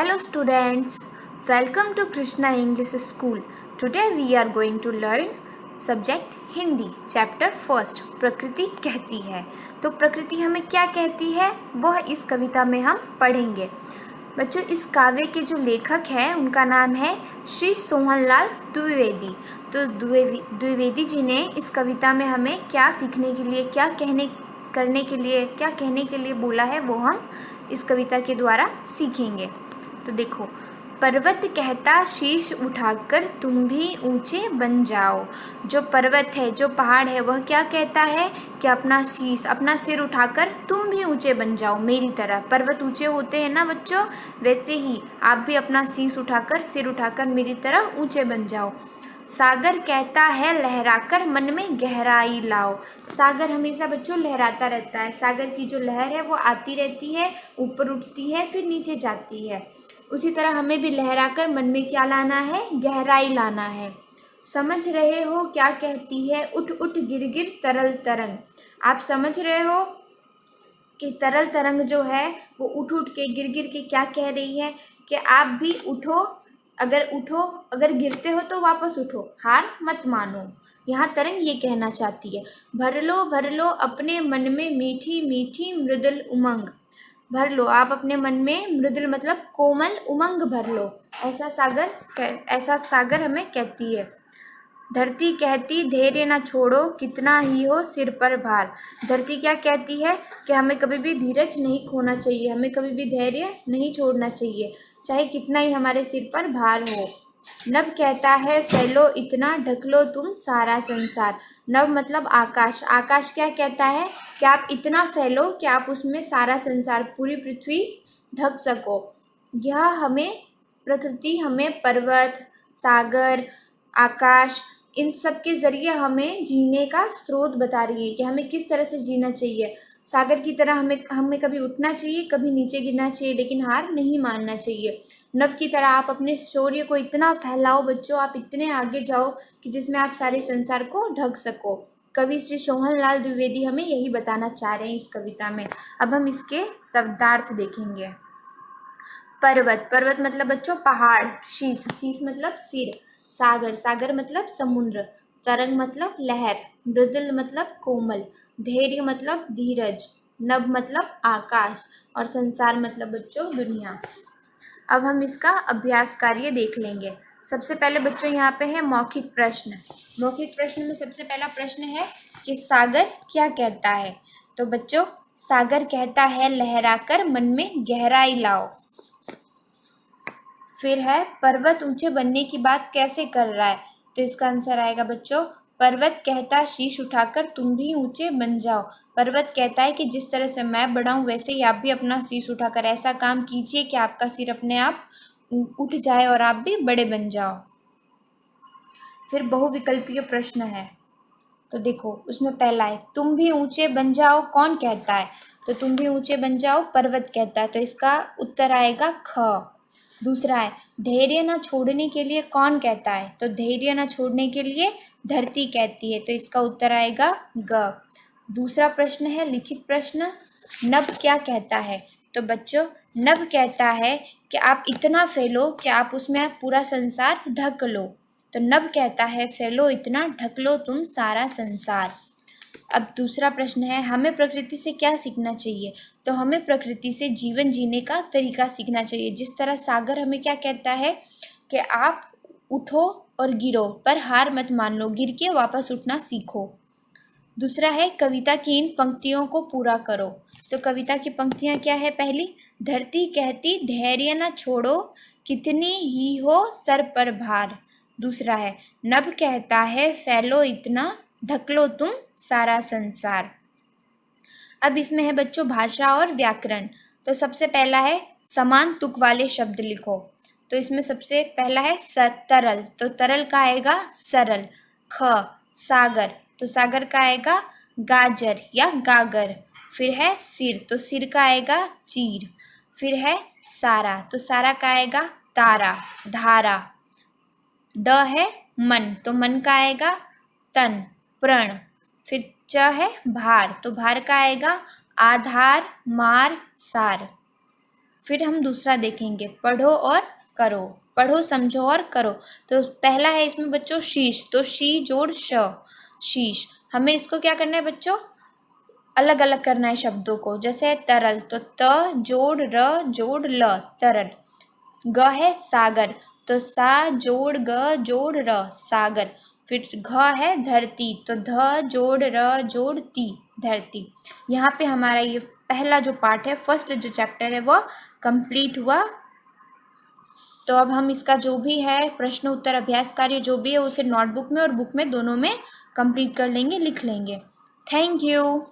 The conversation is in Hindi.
Hello students, welcome to Krishna English School. Today we are going to learn subject Hindi chapter first प्रकृति कहती है। तो प्रकृति हमें क्या कहती है वह इस कविता में हम पढ़ेंगे। बच्चों, इस काव्य के जो लेखक हैं उनका नाम है श्री सोहनलाल द्विवेदी। तो द्विवेदी जी ने इस कविता में हमें क्या सीखने के लिए, क्या कहने के लिए बोला है वो हम इस कविता के द्वारा सीखेंगे। तो देखो, पर्वत कहता शीश उठाकर तुम भी ऊंचे बन जाओ। जो पर्वत है, जो पहाड़ है, वह क्या कहता है कि अपना सिर उठाकर तुम भी ऊंचे बन जाओ मेरी तरह। पर्वत ऊंचे होते हैं ना बच्चों, वैसे ही आप भी अपना सिर उठाकर मेरी तरह ऊंचे बन जाओ। सागर कहता है लहराकर मन में गहराई लाओ। सागर हमेशा बच्चों लहराता रहता है। सागर की जो लहर है वो आती रहती है, ऊपर उठती है, फिर नीचे जाती है। उसी तरह हमें भी लहराकर मन में क्या लाना है, गहराई लाना है। समझ रहे हो क्या कहती है, उठ उठ गिर गिर तरल तरंग। आप समझ रहे हो कि तरल तरंग जो है वो उठ उठ के, गिर गिर के क्या कह रही है कि आप भी उठो, अगर गिरते हो तो वापस उठो, हार मत मानो। यहाँ तरंग ये कहना चाहती है, भर लो अपने मन में मीठी मीठी मृदुल उमंग। भर लो आप अपने मन में, मृदुल मतलब कोमल, उमंग भर लो। ऐसा सागर हमें कहती है। धरती कहती धैर्य न छोड़ो कितना ही हो सिर पर भार। धरती क्या कहती है कि हमें कभी भी धीरज नहीं खोना चाहिए, हमें कभी भी धैर्य नहीं छोड़ना चाहिए, चाहे कितना ही हमारे सिर पर भार हो। नभ कहता है फैलो इतना ढक लो तुम सारा संसार। नभ मतलब आकाश। आकाश क्या कहता है कि आप इतना फैलो कि आप उसमें सारा संसार, पूरी पृथ्वी ढक सको। यह हमें प्रकृति, हमें पर्वत, सागर, आकाश, इन सब के ज़रिए हमें जीने का स्रोत बता रही है कि हमें किस तरह से जीना चाहिए। सागर की तरह हमें कभी उठना चाहिए, कभी नीचे गिरना चाहिए, लेकिन हार नहीं मानना चाहिए। नभ की तरह आप अपने शौर्य को इतना फैलाओ बच्चों, आप इतने आगे जाओ कि जिसमें आप सारे संसार को ढक सको। कवि श्री सोहनलाल द्विवेदी हमें यही बताना चाह रहे हैं इस कविता में। अब हम इसके शब्दार्थ देखेंगे। पर्वत मतलब बच्चों पहाड़, शीश मतलब सिर, सागर मतलब समुद्र, तरंग मतलब लहर, मृदुल मतलब कोमल, धैर्य मतलब धीरज, नभ मतलब आकाश, और संसार मतलब बच्चों दुनिया। अब हम इसका अभ्यास कार्य देख लेंगे। सबसे पहले बच्चों यहाँ पे है मौखिक प्रश्न। मौखिक प्रश्न में सबसे पहला प्रश्न है कि सागर क्या कहता है। तो बच्चों, सागर कहता है लहराकर मन में गहराई लाओ। फिर है पर्वत ऊंचे बनने की बात कैसे कर रहा है। तो इसका आंसर आएगा बच्चों, पर्वत कहता शीश उठाकर तुम भी ऊंचे बन जाओ। पर्वत कहता है कि जिस तरह से मैं बड़ा हूँ वैसे ही आप भी अपना शीश उठाकर ऐसा काम कीजिए कि आपका सिर अपने आप उठ जाए और आप भी बड़े बन जाओ। फिर बहुविकल्पीय प्रश्न है। तो देखो, उसमें पहला है तुम भी ऊंचे बन जाओ कौन कहता है। तो तुम भी ऊंचे बन जाओ पर्वत कहता है, तो इसका उत्तर आएगा ख। दूसरा है धैर्य न छोड़ने के लिए कौन कहता है। तो धैर्य न छोड़ने के लिए धरती कहती है, तो इसका उत्तर आएगा ग। दूसरा प्रश्न है लिखित प्रश्न, नभ क्या कहता है। तो बच्चों, नभ कहता है कि आप इतना फैलो कि आप उसमें पूरा संसार ढक लो। तो नभ कहता है फैलो इतना, ढक लो तुम सारा संसार। अब दूसरा प्रश्न है हमें प्रकृति से क्या सीखना चाहिए। तो हमें प्रकृति से जीवन जीने का तरीका सीखना चाहिए। जिस तरह सागर हमें क्या कहता है कि आप उठो और गिरो, पर हार मत मान लो, गिर के वापस उठना सीखो। दूसरा है कविता की इन पंक्तियों को पूरा करो। तो कविता की पंक्तियां क्या है। पहली, धरती कहती धैर्य न छोड़ो कितनी ही हो सर पर भार। दूसरा है नभ कहता है फैलो इतना, ढक लो तुम सारा संसार। अब इसमें है बच्चों भाषा और व्याकरण। तो सबसे पहला है समान तुक वाले शब्द लिखो। तो इसमें सबसे पहला है तरल। तो तरल का आएगा सरल। ख, सागर। तो सागर का आएगा गाजर या गागर। फिर है सिर। तो सिर का आएगा चीर। फिर है सारा। तो सारा का आएगा तारा, धारा। ड है मन। तो मन का आएगा तन, प्रण। फिर च है भार। तो भार का आएगा आधार, मार, सार। फिर हम दूसरा देखेंगे, पढ़ो और करो। पढ़ो, समझो और करो। तो पहला है इसमें बच्चों शीश, तो शी जोड़ श, शीश। हमें इसको क्या करना है बच्चों, अलग अलग करना है शब्दों को। जैसे तरल, तो त जोड़ र जोड़ ल, तरल। ग है सागर, तो सा जोड़ ग जोड़ र, सागर। फिर घ है धरती, तो ध जोड़ र जोड़ ती, धरती। यहाँ पे हमारा ये पहला जो पार्ट है, फर्स्ट जो चैप्टर है वो कंप्लीट हुआ। तो अब हम इसका जो भी है प्रश्न उत्तर अभ्यास कार्य जो भी है उसे नोटबुक में और बुक में दोनों में कंप्लीट कर लेंगे, लिख लेंगे। Thank you.